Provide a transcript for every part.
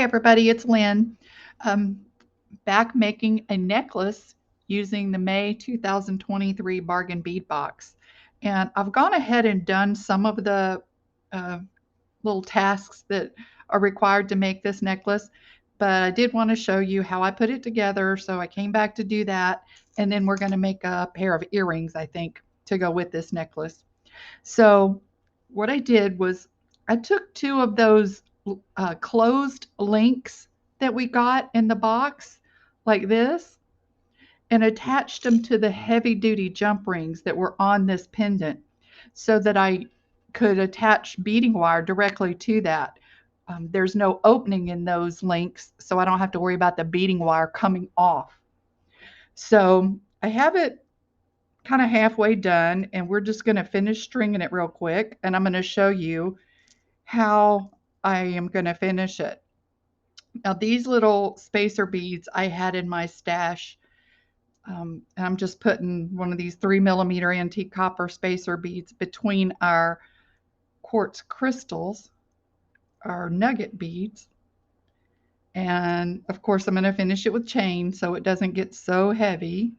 everybody, it's Lynn. Um, Back making a necklace using the May 2023 Bargain Bead Box. And I've gone ahead and done some of the uh, little tasks that are required to make this necklace, but I did want to show you how I put it together. So I came back to do that. And then we're going to make a pair of earrings, I think, to go with this necklace. So what I did was I took two of those closed links that we got in the box, like this, and attached them to the heavy duty jump rings that were on this pendant so that I could attach beading wire directly to that. There's no opening in those links, so I don't have to worry about the beading wire coming off. So I have it kind of halfway done, and we're just going to finish stringing it real quick, and I'm going to show you how I am going to finish it. Now these little spacer beads I had in my stash, and I'm just putting one of these 3mm antique copper spacer beads between our quartz crystals, our nugget beads, and of course I'm going to finish it with chain so it doesn't get so heavy.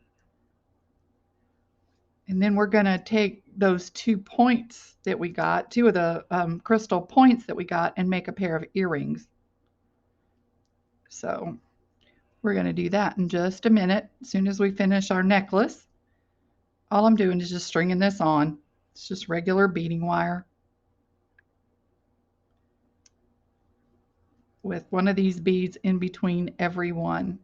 And then we're going to take those 2 points that we got, two of the crystal points that we got, and make a pair of earrings. So we're going to do that in just a minute. As soon as we finish our necklace, all I'm doing is just stringing this on. It's just regular beading wire with one of these beads in between every one.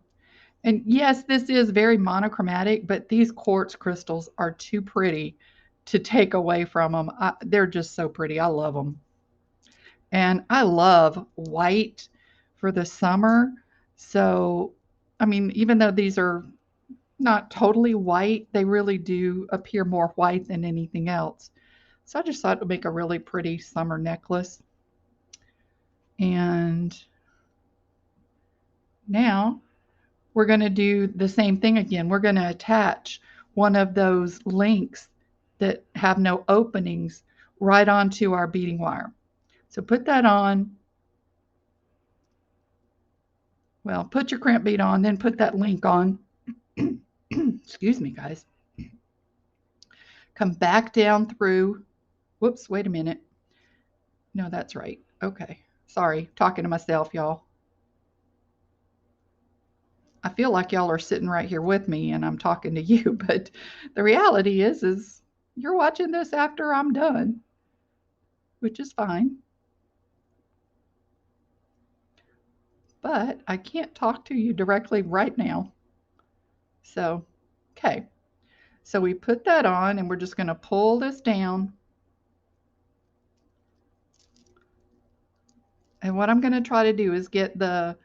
And yes, this is very monochromatic, but these quartz crystals are too pretty to take away from them. They're just so pretty. I love them. And I love white for the summer. So, I mean, even though these are not totally white, they really do appear more white than anything else. So I just thought it would make a really pretty summer necklace. And now we're going to do the same thing again. We're going to attach one of those links that have no openings right onto our beading wire. So put that on. Well, put your crimp bead on, then put that link on. Excuse me, guys. Come back down through. Whoops, wait a minute. No, that's right. Okay. Sorry, talking to myself, y'all. I feel like y'all are sitting right here with me and I'm talking to you, but the reality is you're watching this after I'm done, which is fine. But I can't talk to you directly right now. So, okay. So we put that on and we're just going to pull this down. And what I'm going to try to do is get the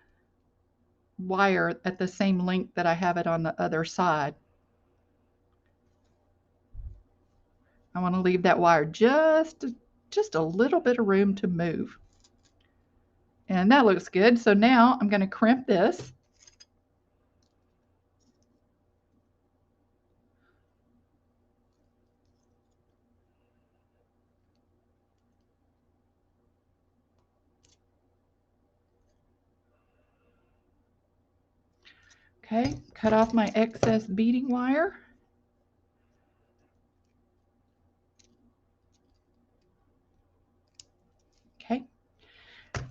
wire at the same length that I have it on the other side. I want to leave that wire just a little bit of room to move. And that looks good. So now I'm going to crimp this. Okay, cut off my excess beading wire. Okay,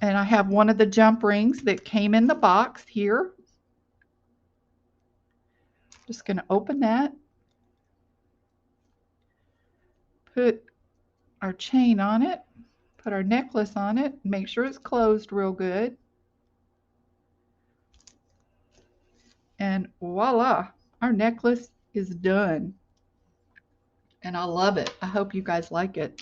and I have one of the jump rings that came in the box here. Just going to open that. Put our chain on it. Put our necklace on it. Make sure it's closed real good. And voila, our necklace is done. And I love it. I hope you guys like it.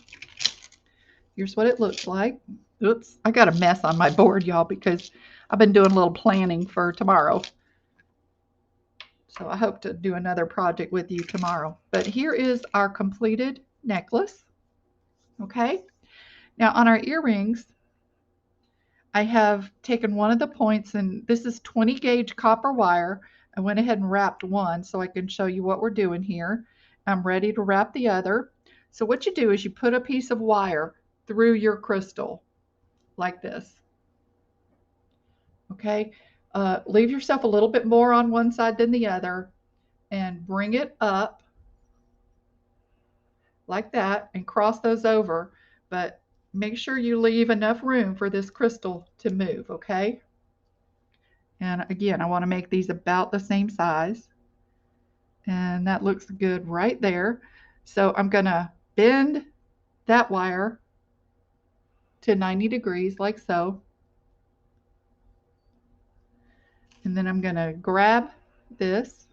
Here's what it looks like. Oops, I got a mess on my board, y'all, because I've been doing a little planning for tomorrow. So I hope to do another project with you tomorrow. But here is our completed necklace. Okay. Now on our earrings, I have taken one of the points, and this is 20 gauge copper wire. I went ahead and wrapped one so I can show you what we're doing here. I'm ready to wrap the other. So what you do is you put a piece of wire through your crystal like this. Okay, leave yourself a little bit more on one side than the other and bring it up like that and cross those over, but make sure you leave enough room for this crystal to move, okay? And again, I want to make these about the same size, and that looks good right there. So I'm going to bend that wire to 90 degrees like so, and then I'm going to grab this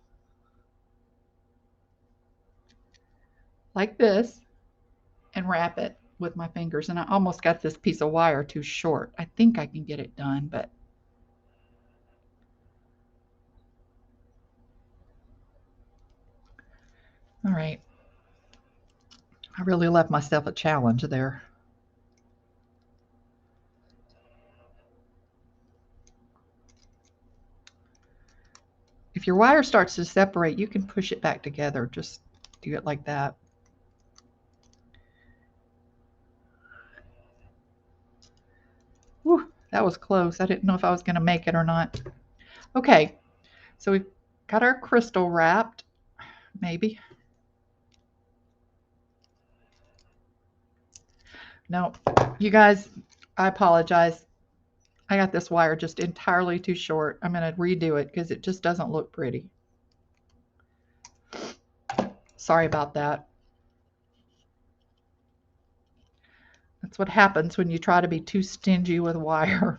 like this and wrap it with my fingers. And I almost got this piece of wire too short. I think I can get it done, but all right. I really left myself a challenge there. If your wire starts to separate, you can push it back together. Just do it like that. Whew, that was close. I didn't know if I was going to make it or not. Okay, so we've got our crystal wrapped, maybe. No, you guys, I apologize. I got this wire just entirely too short. I'm going to redo it because it just doesn't look pretty. Sorry about that. That's what happens when you try to be too stingy with wire.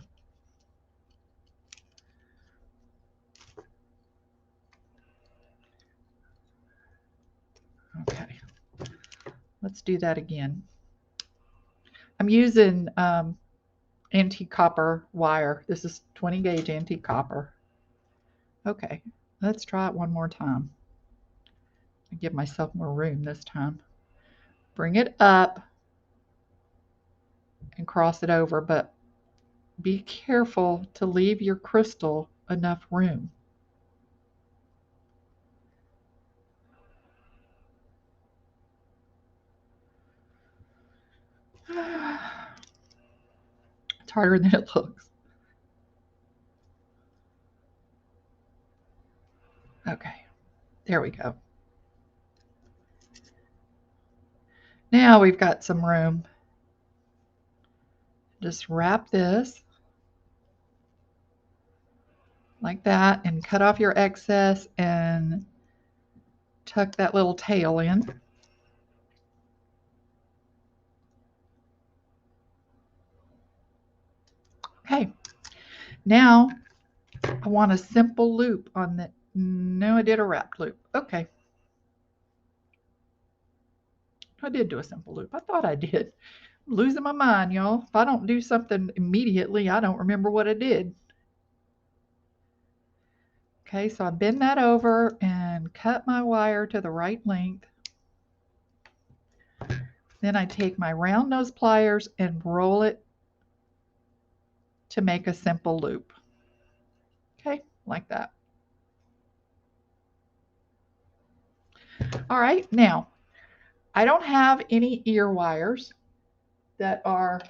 Okay, let's do that again. I'm using antique copper wire. This is 20 gauge antique copper. Okay, let's try it one more time. I give myself more room this time. Bring it up and cross it over, but be careful to leave your crystal enough room. It's harder than it looks. Okay, there we go. Now we've got some room. Just wrap this like that and cut off your excess and tuck that little tail in. Okay, now I want a simple loop on the, no, I did a wrapped loop. Okay. I did do a simple loop. I thought I did. I'm losing my mind, y'all. If I don't do something immediately, I don't remember what I did. Okay, so I bend that over and cut my wire to the right length. Then I take my round nose pliers and roll it to make a simple loop. Okay, like that. All right, now I don't have any ear wires that are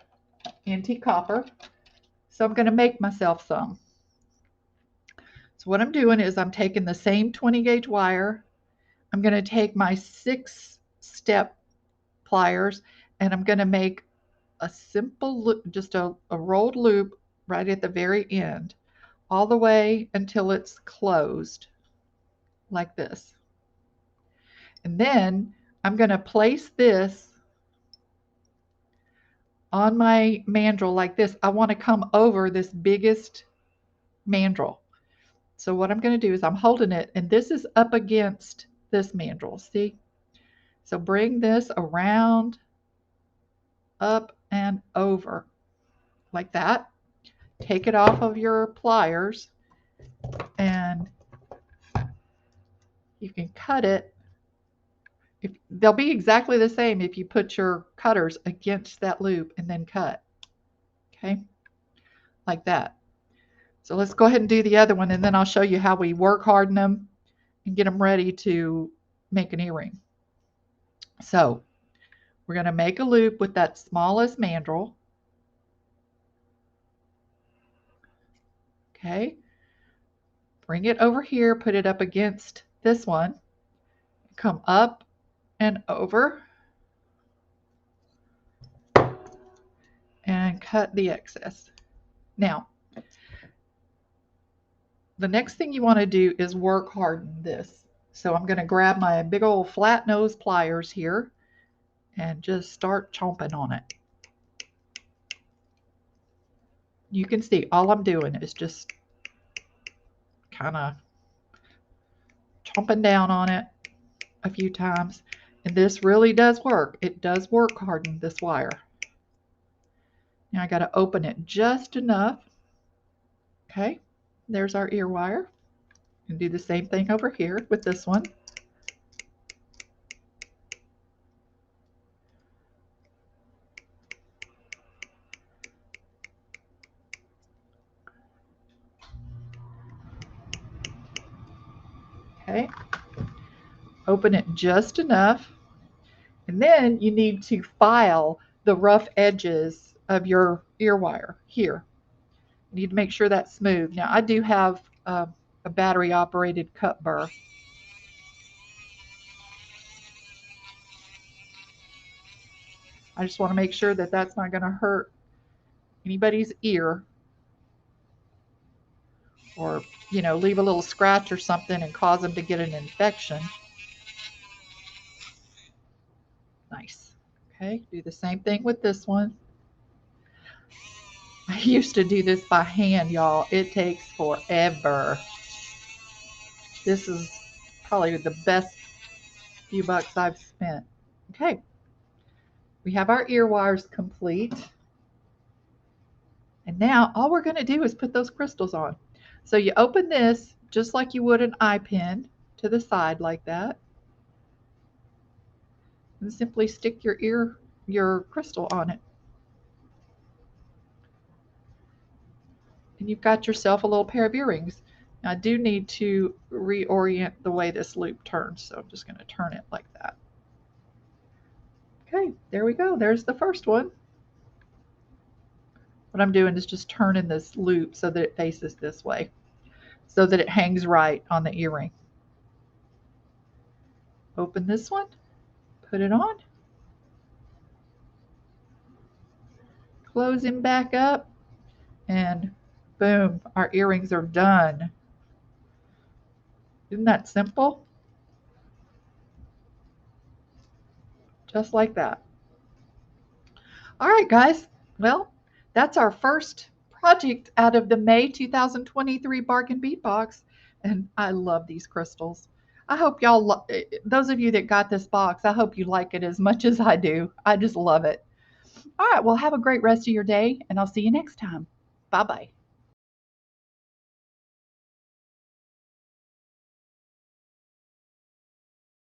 antique copper, so I'm going to make myself some. So what I'm doing is I'm taking the same 20 gauge wire. I'm going to take my 6-step pliers and I'm going to make a simple loop, just a rolled loop right at the very end, all the way until it's closed like this. And then I'm going to place this on my mandrel like this. I want to come over this biggest mandrel. So what I'm going to do is I'm holding it, and this is up against this mandrel. See? So bring this around, up and over like that. Take it off of your pliers, and you can cut it. They'll be exactly the same if you put your cutters against that loop and then cut. Okay? Like that. So let's go ahead and do the other one, and then I'll show you how we work harden them and get them ready to make an earring. So we're going to make a loop with that smallest mandrel. Okay, bring it over here, put it up against this one, come up and over, and cut the excess. Now, the next thing you want to do is work harden this. So I'm going to grab my big old flat nose pliers here and just start chomping on it. You can see all I'm doing is just kind of chomping down on it a few times. And this really does work. It does work harden this wire. Now I got to open it just enough. Okay, there's our ear wire. And do the same thing over here with this one. Okay, open it just enough. And then you need to file the rough edges of your ear wire here. You need to make sure that's smooth. Now I do have a battery operated cut burr. I just want to make sure that that's not going to hurt anybody's ear or, leave a little scratch or something and cause them to get an infection. Nice. Okay, do the same thing with this one. I used to do this by hand, y'all. It takes forever. This is probably the best few bucks I've spent. Okay, we have our ear wires complete. And now all we're going to do is put those crystals on. So you open this just like you would an eye pin to the side like that. And simply stick your crystal on it. And you've got yourself a little pair of earrings. Now, I do need to reorient the way this loop turns, so I'm just going to turn it like that. Okay, there we go. There's the first one. What I'm doing is just turning this loop so that it faces this way, so that it hangs right on the earring. Open this one, put it on, close him back up, and boom, our earrings are done. Isn't that simple? Just like that. All right, guys. Well, that's our first project out of the May 2023 Bargain Bead Box. And I love these crystals. I hope y'all, those of you that got this box, I hope you like it as much as I do. I just love it. All right, well, have a great rest of your day, and I'll see you next time. Bye-bye.